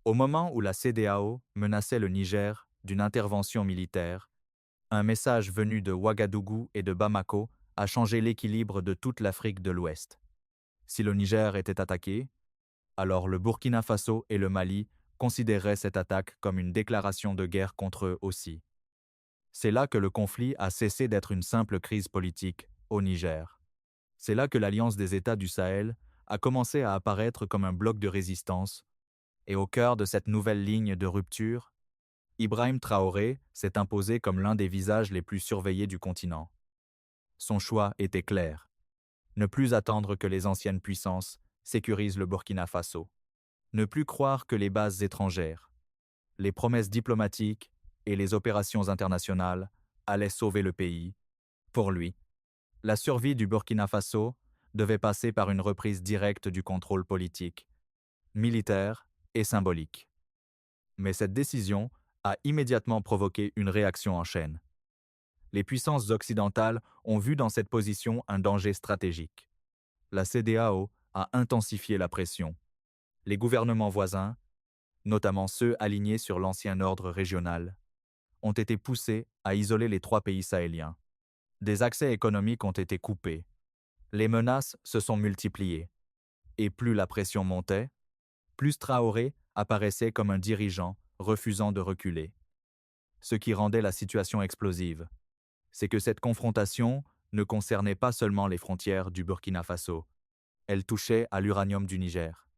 Au moment où la CEDEAO menaçait le Niger d'une intervention militaire, un message venu de Ouagadougou et de Bamako a changé l'équilibre de toute l'Afrique de l'Ouest. Si le Niger était attaqué, alors le Burkina Faso et le Mali considéraient cette attaque comme une déclaration de guerre contre eux aussi. C'est là que le conflit a cessé d'être une simple crise politique au Niger. C'est là que l'Alliance des États du Sahel a commencé à apparaître comme un bloc de résistance, et au cœur de cette nouvelle ligne de rupture, Ibrahim Traoré s'est imposé comme l'un des visages les plus surveillés du continent. Son choix était clair: ne plus attendre que les anciennes puissances sécurisent le Burkina Faso. Ne plus croire que les bases étrangères, les promesses diplomatiques et les opérations internationales allaient sauver le pays. Pour lui, la survie du Burkina Faso devait passer par une reprise directe du contrôle politique, militaire et symbolique. Mais cette décision a immédiatement provoqué une réaction en chaîne. Les puissances occidentales ont vu dans cette position un danger stratégique. La CEDEAO a intensifié la pression. Les gouvernements voisins, notamment ceux alignés sur l'ancien ordre régional, ont été poussés à isoler les trois pays sahéliens. Des accès économiques ont été coupés. Les menaces se sont multipliées. Et plus la pression montait, plus Traoré apparaissait comme un dirigeant refusant de reculer. Ce qui rendait la situation explosive, c'est que cette confrontation ne concernait pas seulement les frontières du Burkina Faso, elle touchait à l'uranium du Niger,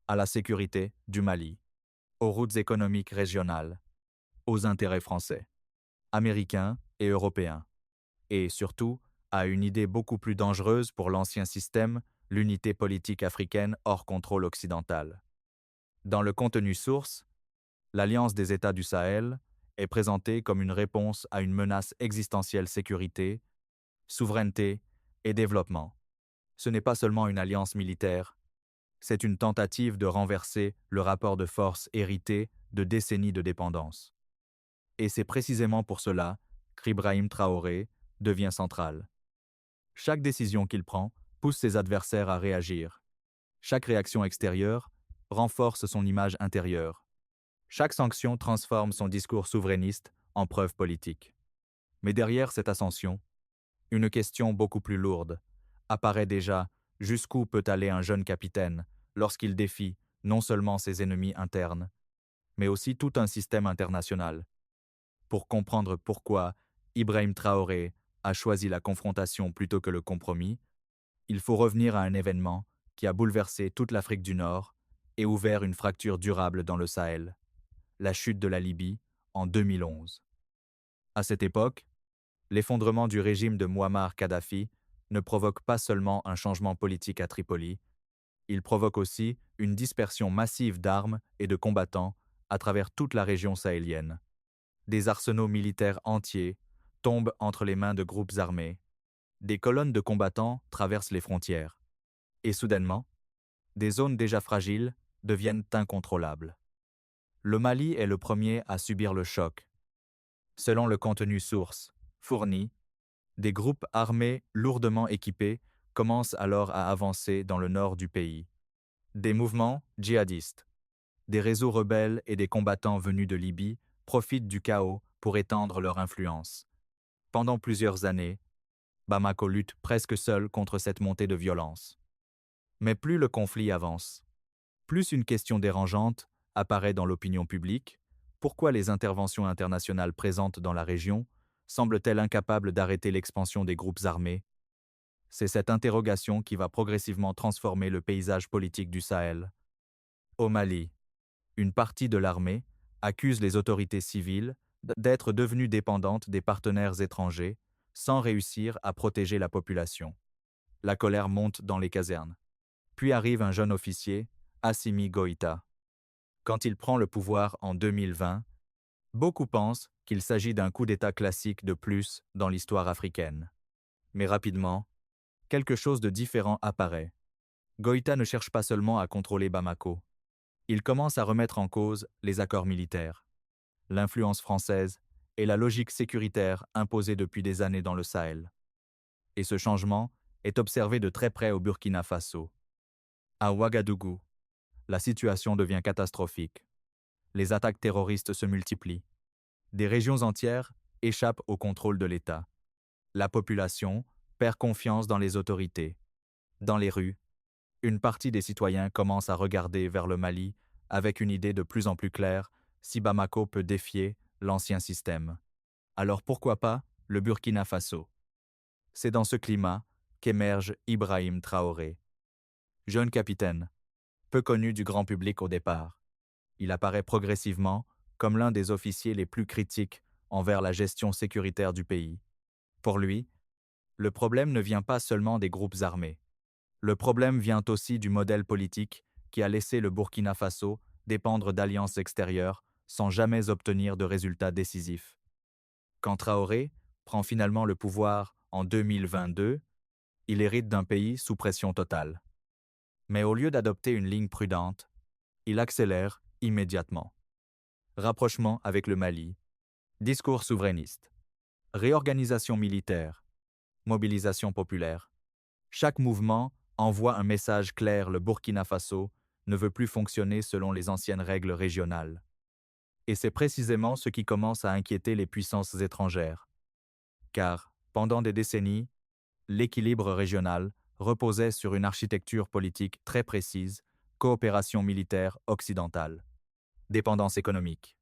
à la sécurité du Mali, aux routes économiques régionales, aux intérêts français, américains et européens, et surtout à une idée beaucoup plus dangereuse pour l'ancien système, l'unité politique africaine hors contrôle occidental. Dans le contenu source, l'Alliance des États du Sahel est présentée comme une réponse à une menace existentielle: sécurité, souveraineté et développement. Ce n'est pas seulement une alliance militaire, c'est une tentative de renverser le rapport de force hérité de décennies de dépendance. Et c'est précisément pour cela qu'Ibrahim Traoré devient central. Chaque décision qu'il prend pousse ses adversaires à réagir. Chaque réaction extérieure renforce son image intérieure. Chaque sanction transforme son discours souverainiste en preuve politique. Mais derrière cette ascension, une question beaucoup plus lourde apparaît déjà: jusqu'où peut aller un jeune capitaine lorsqu'il défie non seulement ses ennemis internes, mais aussi tout un système international? Pour comprendre pourquoi Ibrahim Traoré a choisi la confrontation plutôt que le compromis, il faut revenir à un événement qui a bouleversé toute l'Afrique du Nord et ouvert une fracture durable dans le Sahel: la chute de la Libye en 2011. À cette époque, l'effondrement du régime de Mouammar Kadhafi ne provoque pas seulement un changement politique à Tripoli, il provoque aussi une dispersion massive d'armes et de combattants à travers toute la région sahélienne. Des arsenaux militaires entiers tombent entre les mains de groupes armés, des colonnes de combattants traversent les frontières, et soudainement, des zones déjà fragiles deviennent incontrôlables. Le Mali est le premier à subir le choc. Selon le contenu source fourni, des groupes armés lourdement équipés commencent alors à avancer dans le nord du pays. Des mouvements djihadistes, des réseaux rebelles et des combattants venus de Libye profitent du chaos pour étendre leur influence. Pendant plusieurs années, Bamako lutte presque seul contre cette montée de violence. Mais plus le conflit avance, plus une question dérangeante apparaît dans l'opinion publique: pourquoi les interventions internationales présentes dans la région semblent-elles incapables d'arrêter l'expansion des groupes armés? C'est cette interrogation qui va progressivement transformer le paysage politique du Sahel. Au Mali, une partie de l'armée accuse les autorités civiles d'être devenues dépendantes des partenaires étrangers sans réussir à protéger la population. La colère monte dans les casernes. Puis arrive un jeune officier, Assimi Goïta. Quand il prend le pouvoir en 2020, beaucoup pensent qu'il s'agit d'un coup d'État classique de plus dans l'histoire africaine. Mais rapidement, quelque chose de différent apparaît. Goïta ne cherche pas seulement à contrôler Bamako. Il commence à remettre en cause les accords militaires, l'influence française et la logique sécuritaire imposée depuis des années dans le Sahel. Et ce changement est observé de très près au Burkina Faso. À Ouagadougou, la situation devient catastrophique. les attaques terroristes se multiplient. Des régions entières échappent au contrôle de l'État. La population perd confiance dans les autorités. Dans les rues, une partie des citoyens commence à regarder vers le Mali avec une idée de plus en plus claire: si Bamako peut défier l'ancien système, alors pourquoi pas le Burkina Faso? C'est dans ce climat qu'émerge Ibrahim Traoré. Jeune capitaine, peu connu du grand public au départ, il apparaît progressivement comme l'un des officiers les plus critiques envers la gestion sécuritaire du pays. Pour lui, le problème ne vient pas seulement des groupes armés. Le problème vient aussi du modèle politique qui a laissé le Burkina Faso dépendre d'alliances extérieures sans jamais obtenir de résultats décisifs. Quand Traoré prend finalement le pouvoir en 2022, il hérite d'un pays sous pression totale. Mais au lieu d'adopter une ligne prudente, il accélère immédiatement. Rapprochement avec le Mali, discours souverainiste, réorganisation militaire, mobilisation populaire. Chaque mouvement envoie un message clair: le Burkina Faso ne veut plus fonctionner selon les anciennes règles régionales. Et c'est précisément ce qui commence à inquiéter les puissances étrangères. Car, pendant des décennies, l'équilibre régional reposait sur une architecture politique très précise: coopération militaire occidentale, dépendance économique,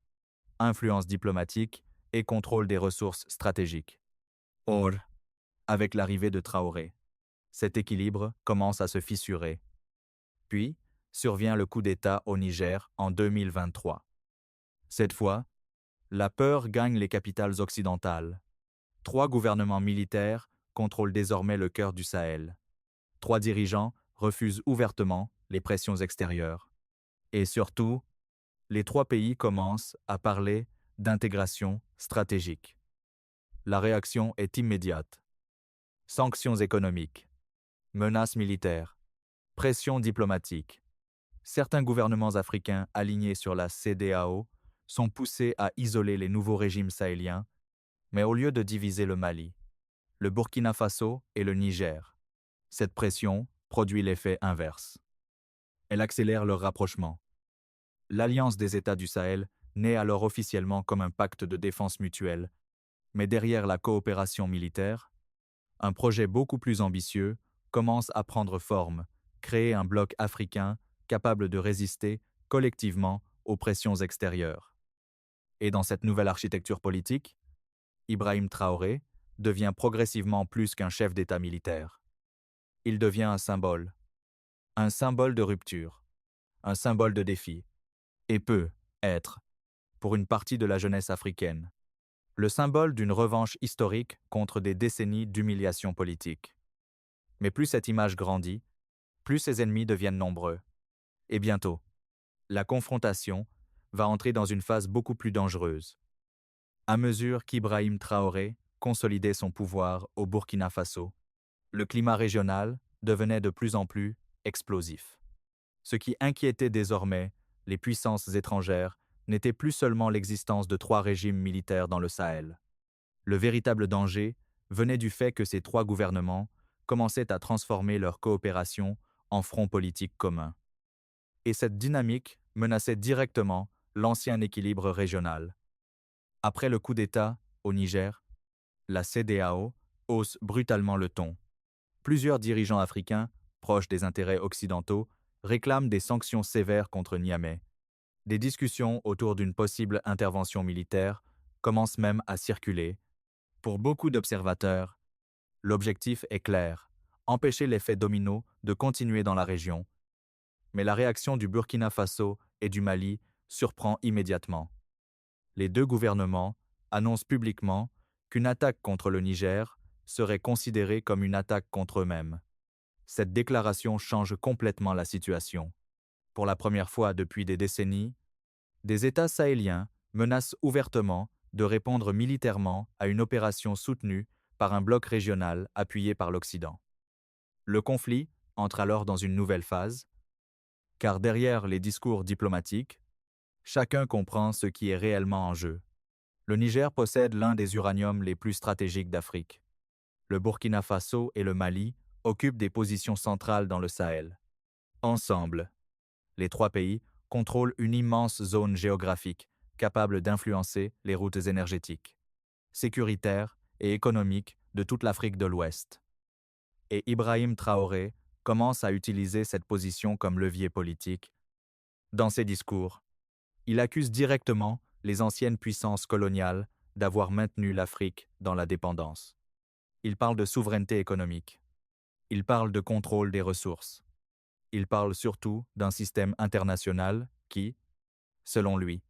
influence diplomatique et contrôle des ressources stratégiques. Or, avec l'arrivée de Traoré, cet équilibre commence à se fissurer. Puis, survient le coup d'État au Niger en 2023. Cette fois, la peur gagne les capitales occidentales. 3 gouvernements militaires contrôlent désormais le cœur du Sahel. 3 dirigeants refusent ouvertement les pressions extérieures. Et surtout, les 3 pays commencent à parler d'intégration stratégique. La réaction est immédiate. Sanctions économiques, menaces militaires, pression diplomatique. Certains gouvernements africains alignés sur la CEDEAO sont poussés à isoler les nouveaux régimes sahéliens, mais au lieu de diviser le Mali, le Burkina Faso et le Niger, cette pression produit l'effet inverse. Elle accélère leur rapprochement. L'Alliance des États du Sahel naît alors officiellement comme un pacte de défense mutuelle, mais derrière la coopération militaire, un projet beaucoup plus ambitieux commence à prendre forme: créer un bloc africain capable de résister collectivement aux pressions extérieures. Et dans cette nouvelle architecture politique, Ibrahim Traoré devient progressivement plus qu'un chef d'État militaire. Il devient un symbole de rupture, un symbole de défi, et peut être, pour une partie de la jeunesse africaine, le symbole d'une revanche historique contre des décennies d'humiliation politique. Mais plus cette image grandit, plus ses ennemis deviennent nombreux. Et bientôt, la confrontation va entrer dans une phase beaucoup plus dangereuse. À mesure qu'Ibrahim Traoré consolidait son pouvoir au Burkina Faso, le climat régional devenait de plus en plus explosif. Ce qui inquiétait désormais les puissances étrangères n'était plus seulement l'existence de 3 régimes militaires dans le Sahel. Le véritable danger venait du fait que ces 3 gouvernements commençaient à transformer leur coopération en front politique commun. Et cette dynamique menaçait directement l'ancien équilibre régional. Après le coup d'État au Niger, la CEDEAO hausse brutalement le ton. Plusieurs dirigeants africains, proches des intérêts occidentaux, réclament des sanctions sévères contre Niamey. Des discussions autour d'une possible intervention militaire commencent même à circuler. Pour beaucoup d'observateurs, l'objectif est clair: empêcher l'effet domino de continuer dans la région. Mais la réaction du Burkina Faso et du Mali surprend immédiatement. Les 2 gouvernements annoncent publiquement qu'une attaque contre le Niger serait considérée comme une attaque contre eux-mêmes. Cette déclaration change complètement la situation. Pour la première fois depuis des décennies, des États sahéliens menacent ouvertement de répondre militairement à une opération soutenue par un bloc régional appuyé par l'Occident. Le conflit entre alors dans une nouvelle phase, car derrière les discours diplomatiques, chacun comprend ce qui est réellement en jeu. Le Niger possède l'un des uraniums les plus stratégiques d'Afrique. Le Burkina Faso et le Mali occupent des positions centrales dans le Sahel. Ensemble, les 3 pays contrôle une immense zone géographique capable d'influencer les routes énergétiques, sécuritaires et économiques de toute l'Afrique de l'Ouest. Et Ibrahim Traoré commence à utiliser cette position comme levier politique. Dans ses discours, il accuse directement les anciennes puissances coloniales d'avoir maintenu l'Afrique dans la dépendance. Il parle de souveraineté économique. Il parle de contrôle des ressources. Il parle surtout d'un système international qui, selon lui,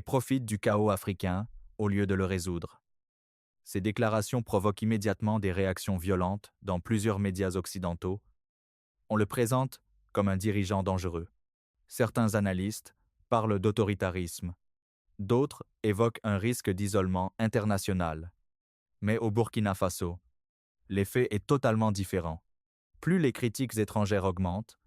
profite du chaos africain au lieu de le résoudre. Ces déclarations provoquent immédiatement des réactions violentes dans plusieurs médias occidentaux. On le présente comme un dirigeant dangereux. Certains analystes parlent d'autoritarisme. D'autres évoquent un risque d'isolement international. Mais au Burkina Faso, l'effet est totalement différent. Plus les critiques étrangères augmentent,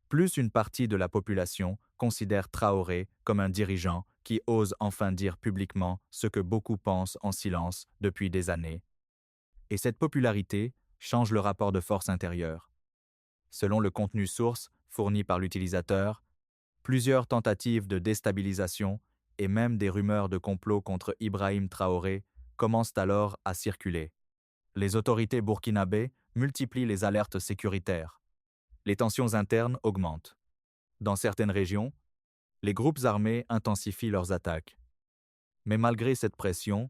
plus une partie de la population considère Traoré comme un dirigeant qui ose enfin dire publiquement ce que beaucoup pensent en silence depuis des années. Et cette popularité change le rapport de force intérieur. Selon le contenu source fourni par l'utilisateur, plusieurs tentatives de déstabilisation et même des rumeurs de complot contre Ibrahim Traoré commencent alors à circuler. Les autorités burkinabées multiplient les alertes sécuritaires. Les tensions internes augmentent. Dans certaines régions, les groupes armés intensifient leurs attaques. Mais malgré cette pression,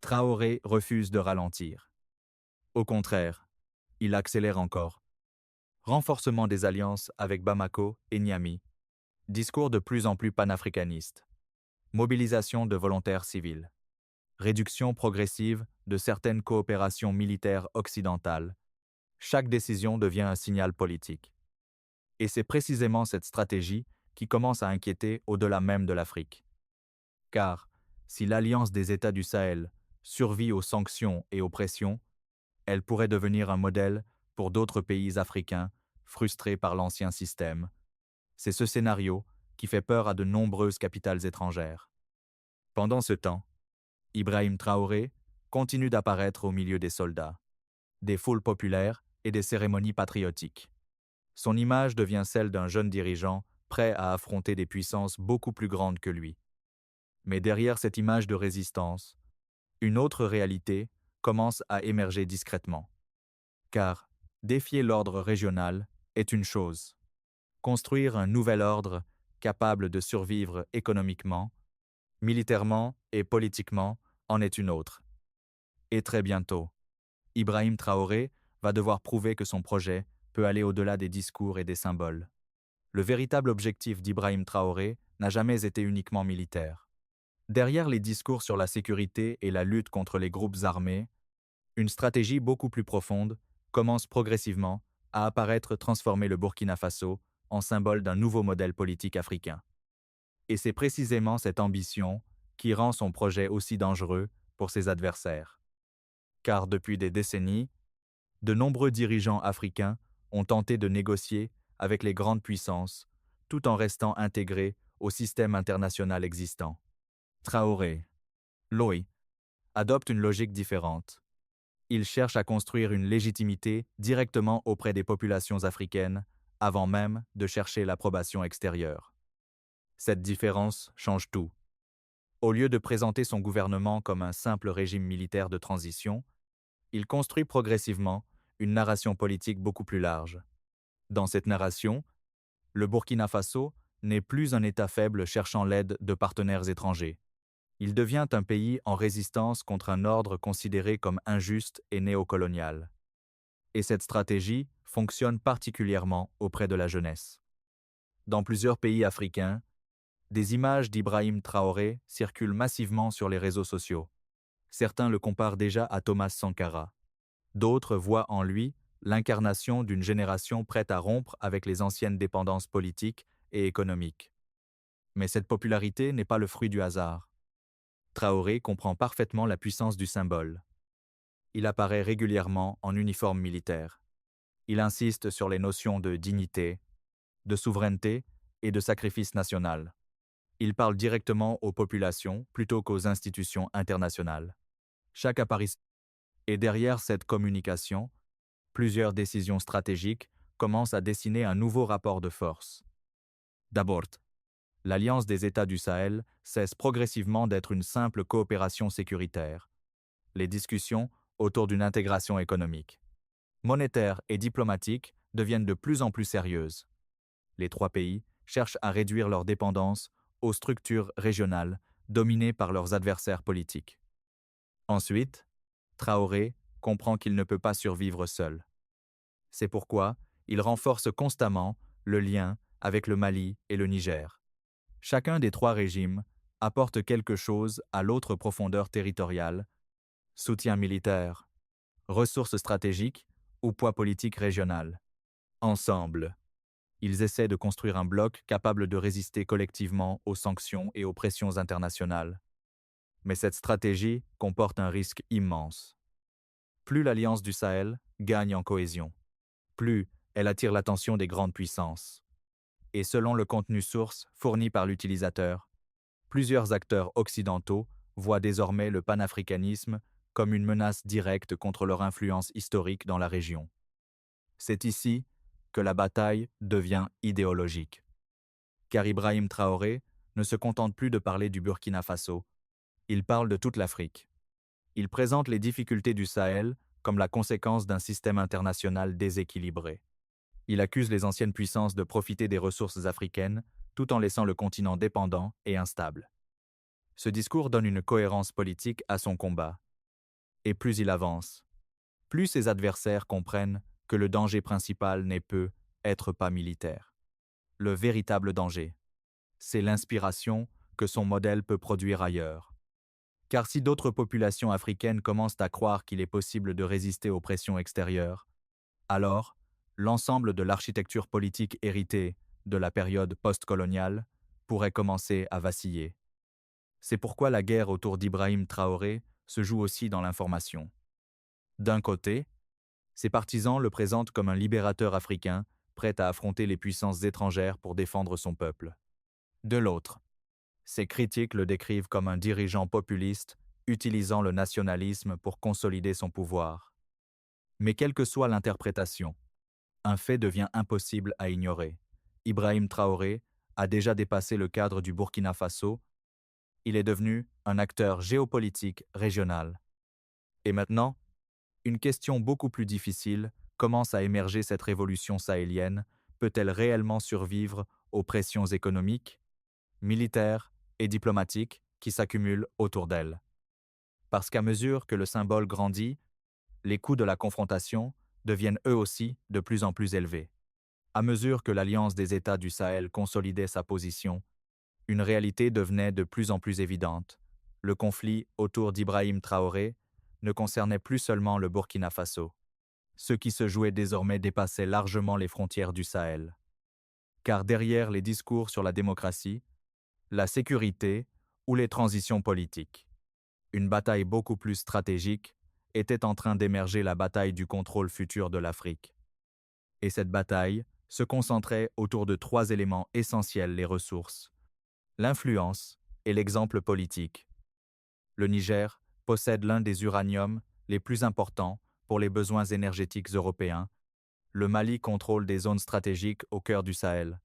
Traoré refuse de ralentir. Au contraire, il accélère encore. Renforcement des alliances avec Bamako et Niamey. Discours de plus en plus panafricanistes. Mobilisation de volontaires civils. Réduction progressive de certaines coopérations militaires occidentales. Chaque décision devient un signal politique. Et c'est précisément cette stratégie qui commence à inquiéter au-delà même de l'Afrique. Car, si l'Alliance des États du Sahel survit aux sanctions et aux pressions, elle pourrait devenir un modèle pour d'autres pays africains frustrés par l'ancien système. C'est ce scénario qui fait peur à de nombreuses capitales étrangères. Pendant ce temps, Ibrahim Traoré continue d'apparaître au milieu des soldats, des foules populaires et des cérémonies patriotiques. Son image devient celle d'un jeune dirigeant prêt à affronter des puissances beaucoup plus grandes que lui. Mais derrière cette image de résistance, une autre réalité commence à émerger discrètement. Car défier l'ordre régional est une chose. Construire un nouvel ordre capable de survivre économiquement, militairement et politiquement en est une autre. Et très bientôt, Ibrahim Traoré va devoir prouver que son projet peut aller au-delà des discours et des symboles. Le véritable objectif d'Ibrahim Traoré n'a jamais été uniquement militaire. Derrière les discours sur la sécurité et la lutte contre les groupes armés, une stratégie beaucoup plus profonde commence progressivement à apparaître, transformer le Burkina Faso en symbole d'un nouveau modèle politique africain. Et c'est précisément cette ambition qui rend son projet aussi dangereux pour ses adversaires. Car depuis des décennies, de nombreux dirigeants africains ont tenté de négocier avec les grandes puissances, tout en restant intégrés au système international existant. Traoré, lui, adopte une logique différente. Il cherche à construire une légitimité directement auprès des populations africaines, avant même de chercher l'approbation extérieure. Cette différence change tout. Au lieu de présenter son gouvernement comme un simple régime militaire de transition, il construit progressivement une narration politique beaucoup plus large. Dans cette narration, le Burkina Faso n'est plus un État faible cherchant l'aide de partenaires étrangers. Il devient un pays en résistance contre un ordre considéré comme injuste et néocolonial. Et cette stratégie fonctionne particulièrement auprès de la jeunesse. Dans plusieurs pays africains, des images d'Ibrahim Traoré circulent massivement sur les réseaux sociaux. Certains le comparent déjà à Thomas Sankara. D'autres voient en lui l'incarnation d'une génération prête à rompre avec les anciennes dépendances politiques et économiques. Mais cette popularité n'est pas le fruit du hasard. Traoré comprend parfaitement la puissance du symbole. Il apparaît régulièrement en uniforme militaire. Il insiste sur les notions de dignité, de souveraineté et de sacrifice national. Il parle directement aux populations plutôt qu'aux institutions internationales. Chaque apparition. Et derrière cette communication, plusieurs décisions stratégiques commencent à dessiner un nouveau rapport de force. D'abord, l'Alliance des États du Sahel cesse progressivement d'être une simple coopération sécuritaire. Les discussions autour d'une intégration économique, monétaire et diplomatique deviennent de plus en plus sérieuses. Les trois pays cherchent à réduire leur dépendance aux structures régionales dominées par leurs adversaires politiques. Ensuite, Traoré comprend qu'il ne peut pas survivre seul. C'est pourquoi il renforce constamment le lien avec le Mali et le Niger. Chacun des trois régimes apporte quelque chose à l'autre: profondeur territoriale, soutien militaire, ressources stratégiques ou poids politique régional. Ensemble, ils essaient de construire un bloc capable de résister collectivement aux sanctions et aux pressions internationales. Mais cette stratégie comporte un risque immense. Plus l'Alliance du Sahel gagne en cohésion, plus elle attire l'attention des grandes puissances. Et selon le contenu source fourni par l'utilisateur, plusieurs acteurs occidentaux voient désormais le panafricanisme comme une menace directe contre leur influence historique dans la région. C'est ici que la bataille devient idéologique. Car Ibrahim Traoré ne se contente plus de parler du Burkina Faso, il parle de toute l'Afrique. Il présente les difficultés du Sahel comme la conséquence d'un système international déséquilibré. Il accuse les anciennes puissances de profiter des ressources africaines tout en laissant le continent dépendant et instable. Ce discours donne une cohérence politique à son combat. Et plus il avance, plus ses adversaires comprennent que le danger principal n'est peut-être pas militaire. Le véritable danger, c'est l'inspiration que son modèle peut produire ailleurs. Car si d'autres populations africaines commencent à croire qu'il est possible de résister aux pressions extérieures, alors l'ensemble de l'architecture politique héritée de la période postcoloniale pourrait commencer à vaciller. C'est pourquoi la guerre autour d'Ibrahim Traoré se joue aussi dans l'information. D'un côté, ses partisans le présentent comme un libérateur africain prêt à affronter les puissances étrangères pour défendre son peuple. De l'autre, ses critiques le décrivent comme un dirigeant populiste utilisant le nationalisme pour consolider son pouvoir. Mais quelle que soit l'interprétation, un fait devient impossible à ignorer. Ibrahim Traoré a déjà dépassé le cadre du Burkina Faso. Il est devenu un acteur géopolitique régional. Et maintenant, une question beaucoup plus difficile commence à émerger: cette révolution sahélienne peut-elle réellement survivre aux pressions économiques, militaires et diplomatiques qui s'accumulent autour d'elle? Parce qu'à mesure que le symbole grandit, les coûts de la confrontation deviennent eux aussi de plus en plus élevés. À mesure que l'Alliance des États du Sahel consolidait sa position, une réalité devenait de plus en plus évidente. Le conflit autour d'Ibrahim Traoré ne concernait plus seulement le Burkina Faso. Ce qui se jouait désormais dépassait largement les frontières du Sahel. Car derrière les discours sur la démocratie, la sécurité ou les transitions politiques, une bataille beaucoup plus stratégique était en train d'émerger: la bataille du contrôle futur de l'Afrique. Et cette bataille se concentrait autour de trois éléments essentiels: les ressources, l'influence et l'exemple politique. Le Niger possède l'un des uraniums les plus importants pour les besoins énergétiques européens. Le Mali contrôle des zones stratégiques au cœur du Sahel.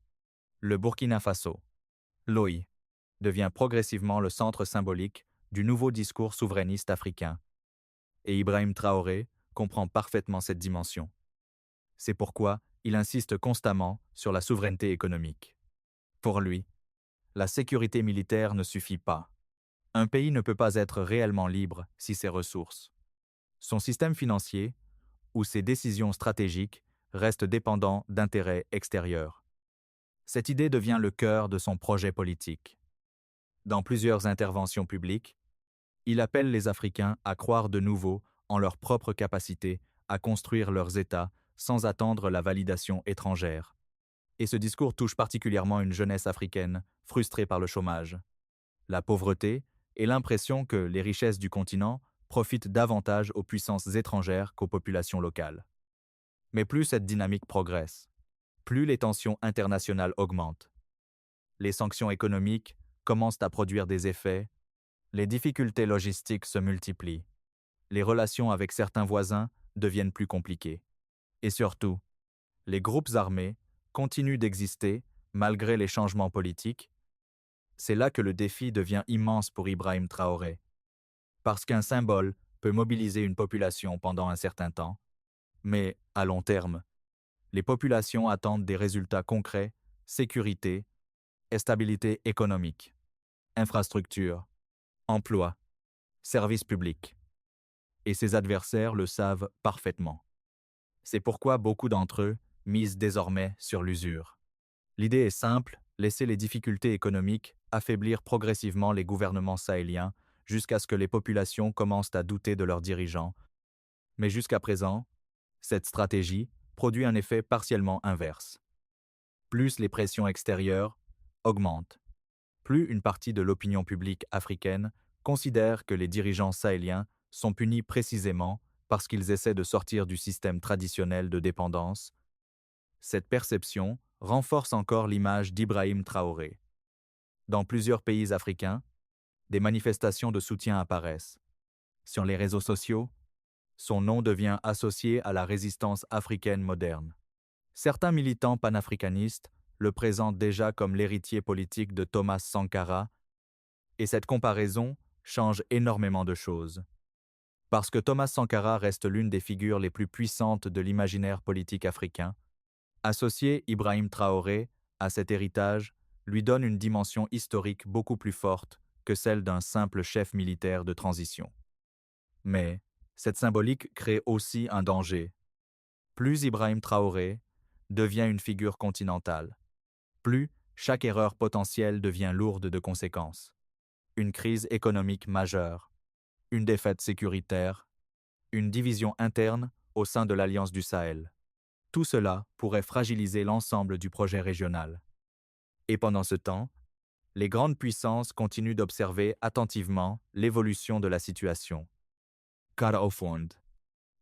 Le Burkina Faso, l'OI, devient progressivement le centre symbolique du nouveau discours souverainiste africain. Et Ibrahim Traoré comprend parfaitement cette dimension. C'est pourquoi il insiste constamment sur la souveraineté économique. Pour lui, la sécurité militaire ne suffit pas. Un pays ne peut pas être réellement libre si ses ressources, son système financier ou ses décisions stratégiques restent dépendants d'intérêts extérieurs. Cette idée devient le cœur de son projet politique. Dans plusieurs interventions publiques, il appelle les Africains à croire de nouveau en leur propre capacité à construire leurs États sans attendre la validation étrangère. Et ce discours touche particulièrement une jeunesse africaine frustrée par le chômage, la pauvreté et l'impression que les richesses du continent profitent davantage aux puissances étrangères qu'aux populations locales. Mais plus cette dynamique progresse, plus les tensions internationales augmentent. Les sanctions économiques commencent à produire des effets, les difficultés logistiques se multiplient, les relations avec certains voisins deviennent plus compliquées. Et surtout, les groupes armés continuent d'exister malgré les changements politiques, C'est là que le défi devient immense pour Ibrahim Traoré. Parce qu'un symbole peut mobiliser une population pendant un certain temps, mais, à long terme, les populations attendent des résultats concrets, sécurité et stabilité économique, infrastructure, emploi, services publics. Et ses adversaires le savent parfaitement. C'est pourquoi beaucoup d'entre eux misent désormais sur l'usure. L'idée est simple, laisser les difficultés économiques affaiblir progressivement les gouvernements sahéliens jusqu'à ce que les populations commencent à douter de leurs dirigeants. Mais jusqu'à présent, cette stratégie produit un effet partiellement inverse. Plus les pressions extérieures augmentent, plus une partie de l'opinion publique africaine considère que les dirigeants sahéliens sont punis précisément parce qu'ils essaient de sortir du système traditionnel de dépendance. Cette perception renforce encore l'image d'Ibrahim Traoré. Dans plusieurs pays africains, des manifestations de soutien apparaissent. Sur les réseaux sociaux, son nom devient associé à la résistance africaine moderne. Certains militants panafricanistes le présentent déjà comme l'héritier politique de Thomas Sankara, et cette comparaison change énormément de choses. Parce que Thomas Sankara reste l'une des figures les plus puissantes de l'imaginaire politique africain, associer Ibrahim Traoré à cet héritage lui donne une dimension historique beaucoup plus forte que celle d'un simple chef militaire de transition. Mais cette symbolique crée aussi un danger. Plus Ibrahim Traoré devient une figure continentale, plus chaque erreur potentielle devient lourde de conséquences. Une crise économique majeure, une défaite sécuritaire, une division interne au sein de l'Alliance du Sahel. Tout cela pourrait fragiliser l'ensemble du projet régional. Et pendant ce temps, les grandes puissances continuent d'observer attentivement l'évolution de la situation. Car au fond,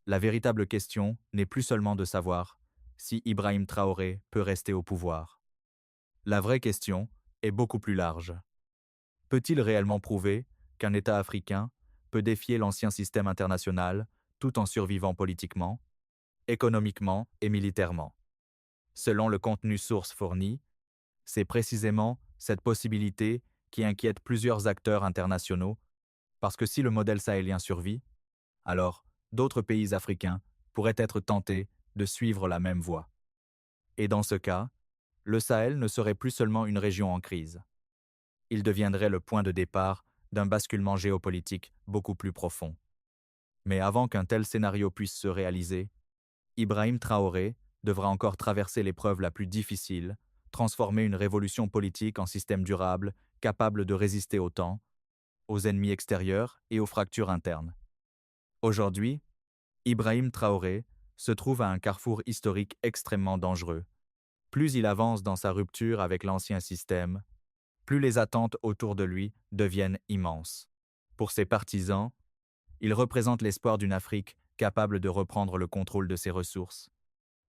la véritable question n'est plus seulement de savoir si Ibrahim Traoré peut rester au pouvoir. La vraie question est beaucoup plus large. Peut-il réellement prouver qu'un État africain peut défier l'ancien système international tout en survivant politiquement, économiquement et militairement? Selon le contenu source fourni, c'est précisément cette possibilité qui inquiète plusieurs acteurs internationaux, parce que si le modèle sahélien survit, alors d'autres pays africains pourraient être tentés de suivre la même voie. Et dans ce cas, le Sahel ne serait plus seulement une région en crise. Il deviendrait le point de départ d'un basculement géopolitique beaucoup plus profond. Mais avant qu'un tel scénario puisse se réaliser, Ibrahim Traoré devra encore traverser l'épreuve la plus difficile, transformer une révolution politique en système durable, capable de résister au temps, aux ennemis extérieurs et aux fractures internes. Aujourd'hui, Ibrahim Traoré se trouve à un carrefour historique extrêmement dangereux. Plus il avance dans sa rupture avec l'ancien système, plus les attentes autour de lui deviennent immenses. Pour ses partisans, il représente l'espoir d'une Afrique capable de reprendre le contrôle de ses ressources,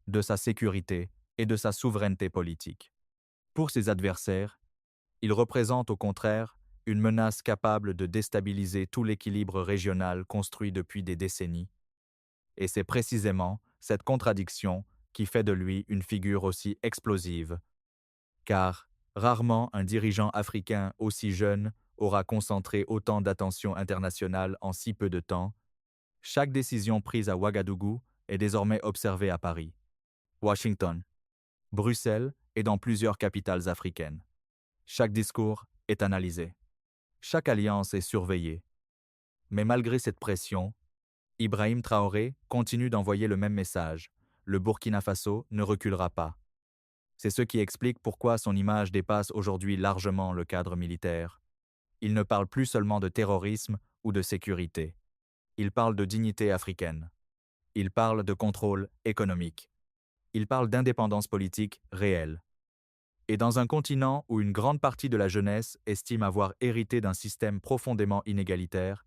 de sa sécurité et de sa souveraineté politique. Pour ses adversaires, il représente au contraire une menace capable de déstabiliser tout l'équilibre régional construit depuis des décennies. Et c'est précisément cette contradiction qui fait de lui une figure aussi explosive. Car rarement un dirigeant africain aussi jeune aura concentré autant d'attention internationale en si peu de temps. Chaque décision prise à Ouagadougou est désormais observée à Paris, Washington, Bruxelles et dans plusieurs capitales africaines. Chaque discours est analysé. Chaque alliance est surveillée. Mais malgré cette pression, Ibrahim Traoré continue d'envoyer le même message. Le Burkina Faso ne reculera pas. C'est ce qui explique pourquoi son image dépasse aujourd'hui largement le cadre militaire. Il ne parle plus seulement de terrorisme ou de sécurité. Il parle de dignité africaine. Il parle de contrôle économique. Il parle d'indépendance politique réelle. Et dans un continent où une grande partie de la jeunesse estime avoir hérité d'un système profondément inégalitaire,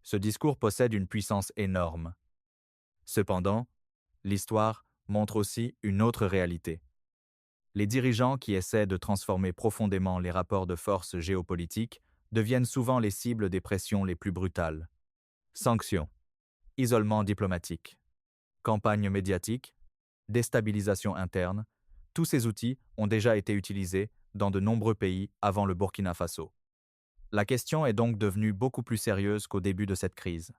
ce discours possède une puissance énorme. Cependant, l'histoire montre aussi une autre réalité. Les dirigeants qui essaient de transformer profondément les rapports de force géopolitiques deviennent souvent les cibles des pressions les plus brutales. Sanctions, isolement diplomatique, campagne médiatique, déstabilisation interne, tous ces outils ont déjà été utilisés dans de nombreux pays avant le Burkina Faso. La question est donc devenue beaucoup plus sérieuse qu'au début de cette crise.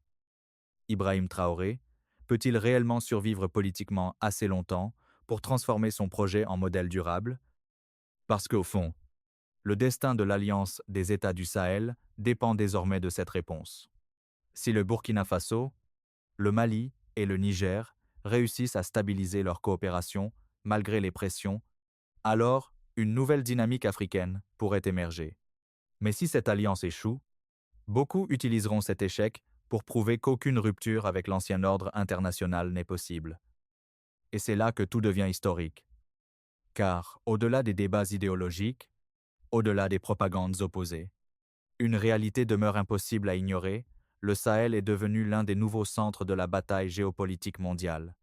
Ibrahim Traoré peut-il réellement survivre politiquement assez longtemps pour transformer son projet en modèle durable? Parce qu'au fond, le destin de l'Alliance des États du Sahel dépend désormais de cette réponse. Si le Burkina Faso, le Mali et le Niger réussissent à stabiliser leur coopération malgré les pressions, alors une nouvelle dynamique africaine pourrait émerger. Mais si cette alliance échoue, beaucoup utiliseront cet échec pour prouver qu'aucune rupture avec l'ancien ordre international n'est possible. Et c'est là que tout devient historique. Car, au-delà des débats idéologiques, au-delà des propagandes opposées, une réalité demeure impossible à ignorer: le Sahel est devenu l'un des nouveaux centres de la bataille géopolitique mondiale.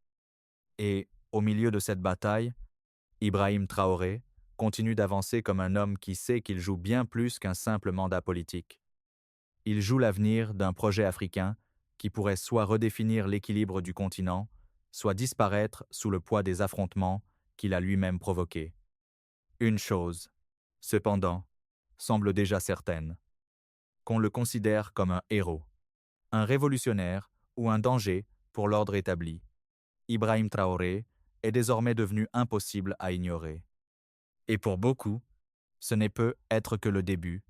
Et, au milieu de cette bataille, Ibrahim Traoré continue d'avancer comme un homme qui sait qu'il joue bien plus qu'un simple mandat politique. Il joue l'avenir d'un projet africain qui pourrait soit redéfinir l'équilibre du continent, soit disparaître sous le poids des affrontements qu'il a lui-même provoqués. Une chose, cependant, semble déjà certaine: qu'on le considère comme un héros, un révolutionnaire ou un danger pour l'ordre établi. Ibrahim Traoré est désormais devenu impossible à ignorer. Et pour beaucoup, ce n'est peut-être que le début